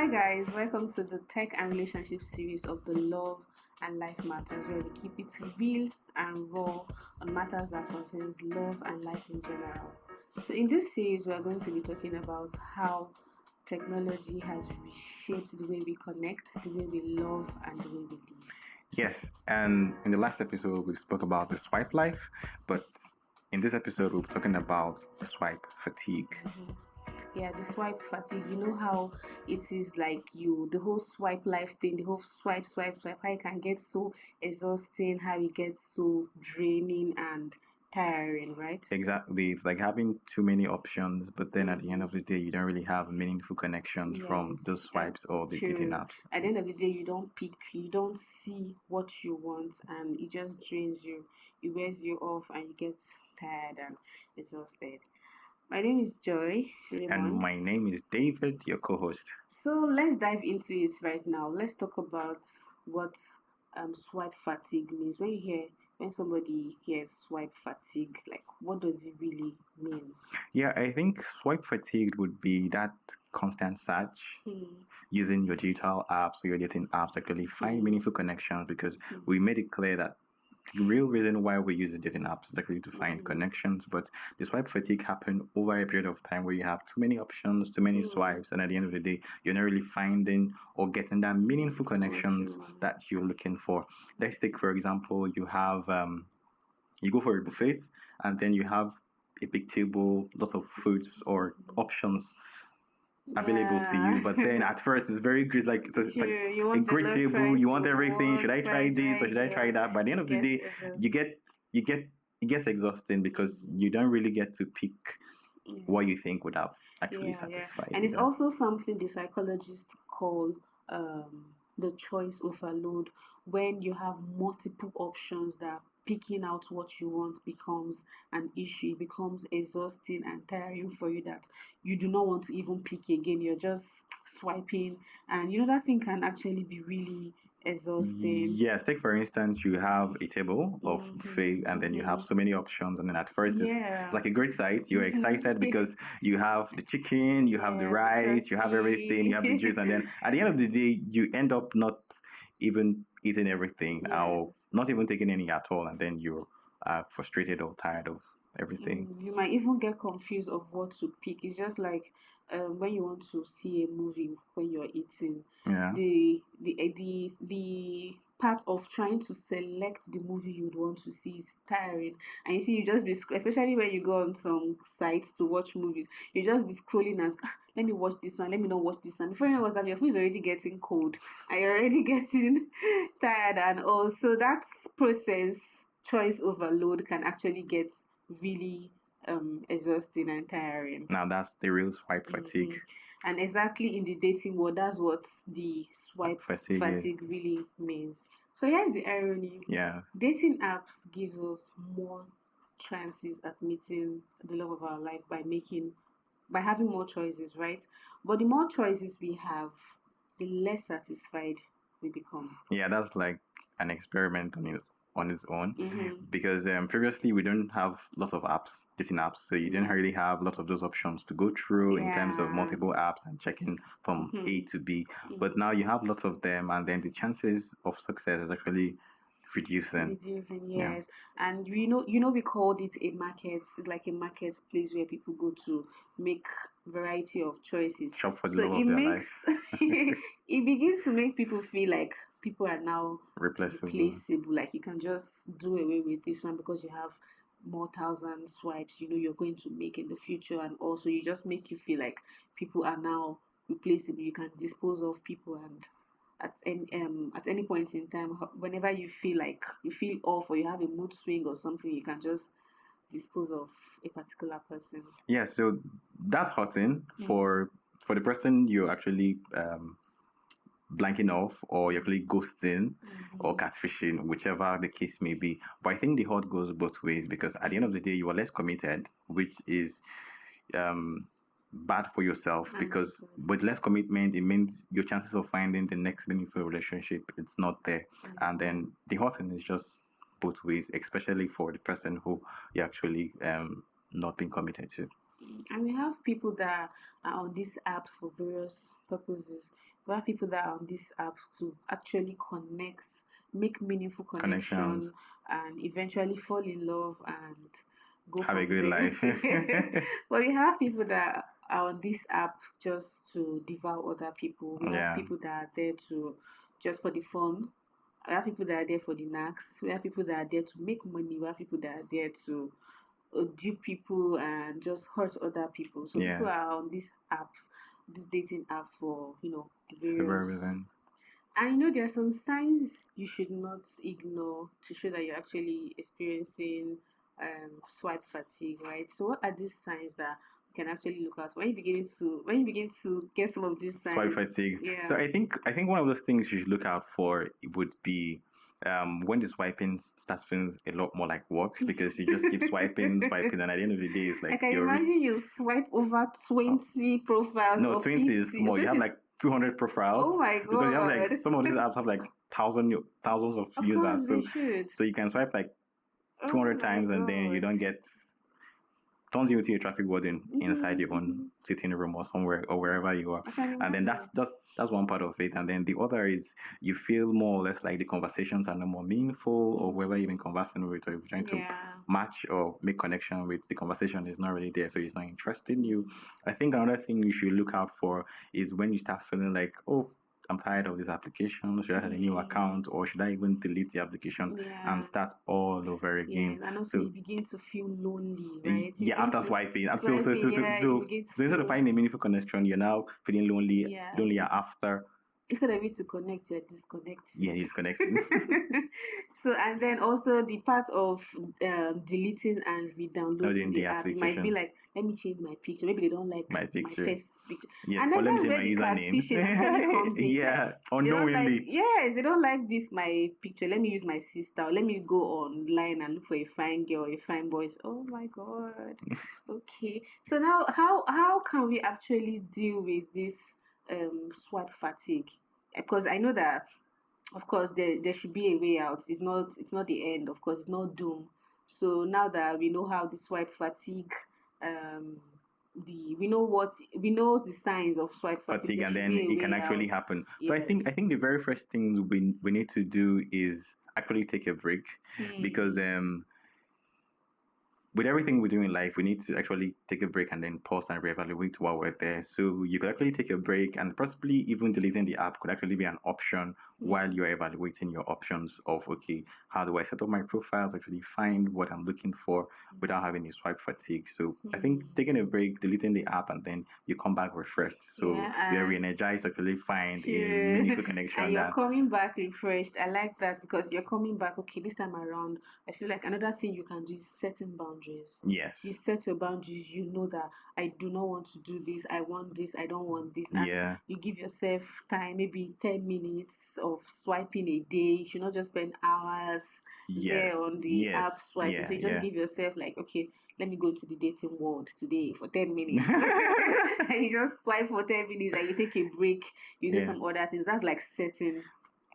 Hi guys, welcome to the Tech and Relationship series of the Love and Life Matters, where we keep it real and raw on matters that concerns love and life in general. So in this series, we are going to be talking about how technology has reshaped the way we connect, the way we love, and the way we live. Yes, and in the last episode, we spoke about the swipe life, but in this episode, we're talking about the swipe fatigue. Yeah, the swipe fatigue. You know how it is like the whole swipe life thing, the whole swipe, how it can get so exhausting, how it gets so draining and tiring, right? Exactly. It's like having too many options, but then at the end of the day, you don't really have meaningful connections from Yes, those swipes or the dating true. apps. At the end of the day, you don't pick, you don't see what you want, and it just drains you. It wears you off, and you get tired and exhausted. My name is Joy And Raymond. my name is David, your co-host. So let's dive into it right now. Let's talk about what swipe fatigue means. When somebody hears swipe fatigue, like what does it really mean? Yeah, I think swipe fatigue would be that constant search using your digital apps or your dating apps to actually find meaningful connections, because we made it clear that the real reason why we use the dating apps is actually to find connections, but the swipe fatigue happen over a period of time where you have too many options, too many swipes, and at the end of the day, you're not really finding or getting that meaningful connections that you're looking for. Let's take, for example, you have you go for a buffet, and then you have a big table, lots of foods or options available to you, but then at first it's very great, like it's like a great table, you want everything. Should I try this or should I try that? By the end of the day, it gets exhausting because you don't really get to pick what you think would have actually satisfied you. And it's also something the psychologists call the choice overload. When you have multiple options, that picking out what you want becomes an issue. It becomes exhausting and tiring for you, that you do not want to even pick again. You're just swiping, and that thing can actually be really exhausting. Yes, take for instance, you have a table of buffet, and then you have so many options, and then at first it's like a great sight. You're excited because you have the chicken, you have the rice, you have everything, you have the juice, and then at the end of the day, you end up not even eating everything or not even taking any at all, and then you're frustrated or tired of everything. You might even get confused of what to pick. It's just like when you want to see a movie when you're eating. Yeah. The part of trying to select the movie you'd want to see is tiring, and you see you just be especially when you go on some sites to watch movies, you just be scrolling as let me watch this one, let me not watch this one. Before you know what's that, your food is already getting cold and you're already getting tired, and also that process choice overload can actually get really exhausting and tiring. Now that's the real swipe fatigue. And exactly in the dating world, that's what the swipe fatigue really means. So here's the irony. Yeah. Dating apps gives us more chances at meeting the love of our life by having more choices, right? But the more choices we have, the less satisfied we become. Yeah, that's like an experiment on its own, because previously we don't have lots of dating apps, so you didn't really have lots of those options to go through in terms of multiple apps and checking from A to B. But now you have lots of them, and then the chances of success is actually reducing, yes. And we called it a market. It's like a marketplace where people go to make variety of choices. Shop for the love of their life. It begins to make people feel like people are now replaceable. Like you can just do away with this one because you have more thousand swipes you're going to make in the future, and also you just make you feel like people are now replaceable. You can dispose of people, and at any point in time, whenever you feel off or you have a mood swing or something, you can just dispose of a particular person. Yeah, so that's hurting for the person you're actually blanking off, or you're actually ghosting or catfishing, whichever the case may be. But I think the hurt goes both ways, because at the end of the day, you are less committed, which is bad for yourself, because with less commitment, it means your chances of finding the next meaningful relationship, it's not there. And then the hurting is just both ways, especially for the person who you're actually not being committed to. And we have people that are on these apps for various purposes. We have people that are on these apps to actually connect, make meaningful Connections. connection, and eventually fall in love and go Have a from good there. life. But we have people that are on these apps just to devour other people. We have Yeah. people that are there to just for the fun. We have people that are there for the knacks. We have people that are there to make money. We have people that are there to dupe people and just hurt other people. So people Yeah. are on these apps, these dating apps for Several various. reasons. And there are some signs you should not ignore to show that you're actually experiencing swipe fatigue, right? So what are these signs that you can actually look at when you begin to get some of these Swipe signs? fatigue. Yeah. So I think one of those things you should look out for would be when the swiping starts feeling a lot more like work because you just keep swiping, swiping, and at the end of the day, it's I like can your risk. imagine you swipe over 20 profiles No, or 20 is 50. small. You have 20 like 200 profiles. Oh my Because you have like god. some of these apps have like thousands of Of course users. they should. So you can swipe like Oh 200 my times and then you god. don't get turns you into a traffic warden inside your own sitting room or somewhere or wherever you are. I can And then imagine. that's one part of it. And then the other is you feel more or less like the conversations are no more meaningful or whoever you've been conversing with or you're trying to Yeah. match or make connection with, the conversation is not really there, so it's not interested in you. I think another thing you should look out for is when you start feeling like, oh, I'm tired of this application. Should I have a new account or should I even delete the application Yeah. and start all over again? Yeah. And also So you begin to feel lonely, right? You yeah, begin after to swiping. yeah, you begin to So instead of feel finding a meaningful connection, you're now feeling lonely, yeah. lonelier after. Instead of it to connect, you're disconnecting. Yeah, disconnecting. So and then also the part of deleting and re-downloading Loading the the app, you might be application. like, let me change my picture. Maybe they don't like My my picture. face picture. Yes, And or then let me that's change where my the username. catfishing actually comes in. Yeah, Like, they don't like, unknowingly. yes, they don't like this my picture. Let me use my sister. Or let me go online and look for a fine girl or a fine boy. Oh my god. Okay. So now how can we actually deal with this swipe fatigue? Because I know that of course there should be a way out. It's not the end, of course, it's not doom. So now that we know how the swipe fatigue um we know the signs of swipe fatigue, Fatigue, there and should then be a it can way actually out. happen. So Yes. I think the very first things we need to do is actually take a break because with everything we do in life, we need to actually take a break and then pause and reevaluate while we're there. So you could actually take a break, and possibly even deleting the app could actually be an option while you're evaluating your options of, okay, how do I set up my profile to actually find what I'm looking for without having a swipe fatigue. So I think taking a break, deleting the app, and then you come back refreshed. So Yeah, you're and re-energized to actually find a true. meaningful And connection you're that, coming back refreshed. I like that because you're coming back, okay, this time around. I feel like another thing you can do is setting boundaries. yes. You set your boundaries, you know that I do not want to do this, I want this, I don't want this. And Yeah. you give yourself time, maybe 10 minutes of swiping a day. You should not just spend hours there Yes. on the Yes. app swiping. Yeah. So you just Yeah. give yourself like, okay, let me go to the dating world today for 10 minutes. And you just swipe for 10 minutes and you take a break, you do Yeah. some other things. That's like setting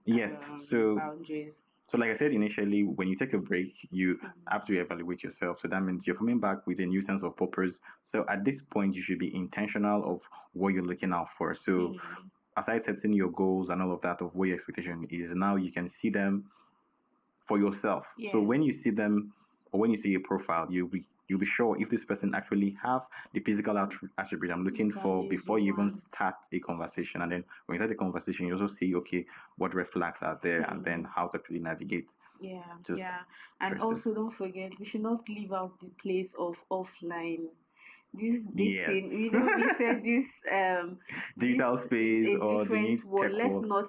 Yes. So boundaries. So, like I said initially, when you take a break, you have to evaluate yourself. So that means you're coming back with a new sense of purpose. So at this point, you should be intentional of what you're looking out for. So aside setting your goals and all of that of what your expectation is, now you can see them for yourself. Yes. So when you see them or when you see a profile, you'll be sure if this person actually have the physical attribute I'm looking for before you even start a conversation. And then when you start the conversation, you also see, okay, what red flags are there and then how to actually navigate. Yeah, yeah. And also don't forget, we should not leave out the place of offline. This dating, we said this digital this space is a or the new different world. tech Let's world. not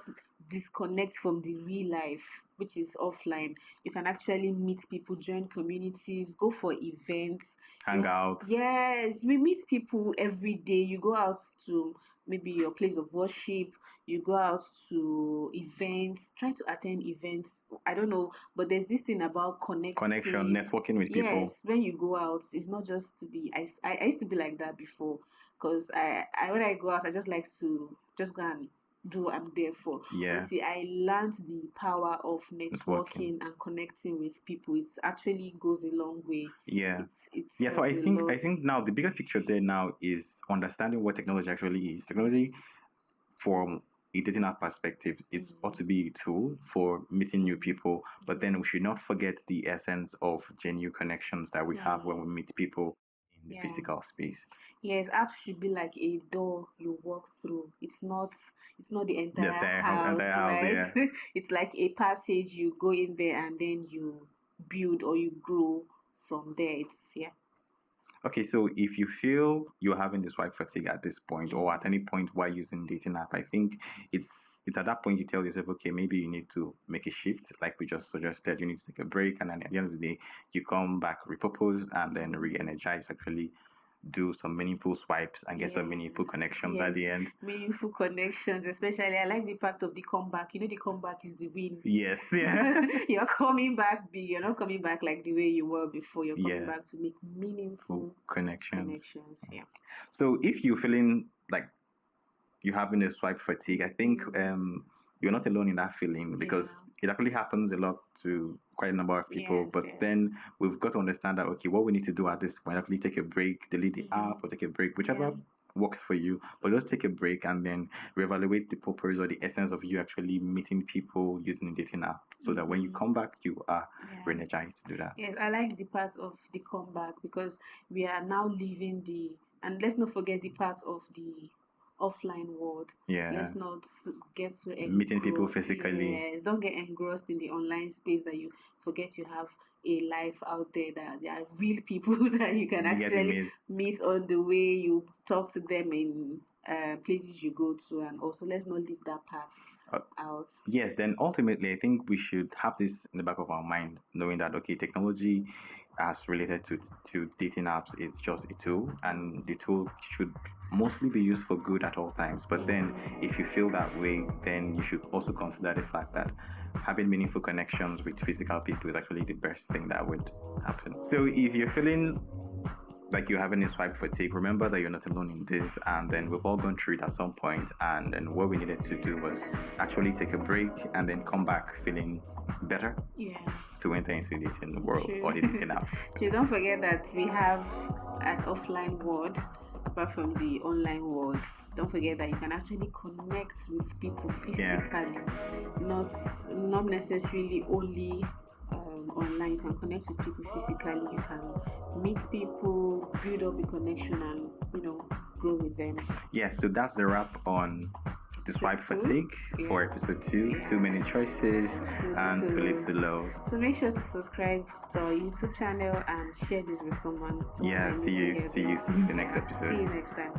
disconnect from the real life, which is offline. You can actually meet people, join communities, go for events, Hangouts. Yes, we meet people every day. You go out to maybe your place of worship, you go out to events, try to attend events. I don't know, but there's this thing about Connection, networking with people. Yes, when you go out, it's not just to be. I used to be like that before, because I when I go out, I just like to just go and do, I'm there for. Yeah. Until I learned the power of networking and connecting with people. It actually goes a long way. Yeah. It's Yeah, so I helps a think lot. now the bigger picture there now is understanding what technology actually is. Technology, from a dating app perspective, it's ought to be a tool for meeting new people, but then we should not forget the essence of genuine connections that we have when we meet people in the physical space. Yes, apps should be like a door you walk through. It's not the entire Entire house, house, right? yeah. It's like a passage, you go in there and then you build or you grow from there. It's Okay, so if you feel you're having this swipe fatigue at this point, or at any point while using dating app, I think it's at that point you tell yourself, okay, maybe you need to make a shift, like we just suggested. You need to take a break, and then at the end of the day, you come back repurposed and then re-energize. Actually, do some meaningful swipes and get some meaningful connections at the end. Meaningful connections, especially I like the fact of the comeback. You know, the comeback is the win. Yes, yeah. You're coming back big. You're not coming back like the way you were before. You're coming back to make meaningful connections. Yeah. So if you're feeling like you're having a swipe fatigue, I think you're not alone in that feeling, because it actually happens a lot to quite a number of people. Then we've got to understand that, okay, what we need to do at this point, actually take a break, delete the app or take a break, whichever works for you, but just take a break and then reevaluate the purpose or the essence of you actually meeting people using a dating app, so that when you come back, you are re-energized to do that. Yes, I like the part of the comeback, because we are now leaving and let's not forget the part of the offline world. Let's not get so meeting people physically. Yes, don't get engrossed in the online space that you forget you have a life out there, that there are real people that you can actually meet on the way you talk to them in places you go to. And also, let's not leave that part out. Yes, then ultimately, I think we should have this in the back of our mind, knowing that, okay, technology as related to dating apps, it's just a tool, and the tool should mostly be used for good at all times. But then if you feel that way, then you should also consider the fact that having meaningful connections with physical people is actually the best thing that would happen. So if you're feeling like you're having a swipe fatigue, remember that you're not alone in this, and then we've all gone through it at some point, and then what we needed to do was actually take a break and then come back feeling better to enter into the dating world or the dating app. So don't forget that we have an offline world apart from the online world. Don't forget that you can actually connect with people physically, not necessarily only online. You can connect with people physically. You can meet people, build up a connection, and grow with them. So that's the wrap on the swipe fatigue for episode 2. Too many choices and too little love. So make sure to subscribe to our YouTube channel and share this with someone. See you in the next episode. See you next time.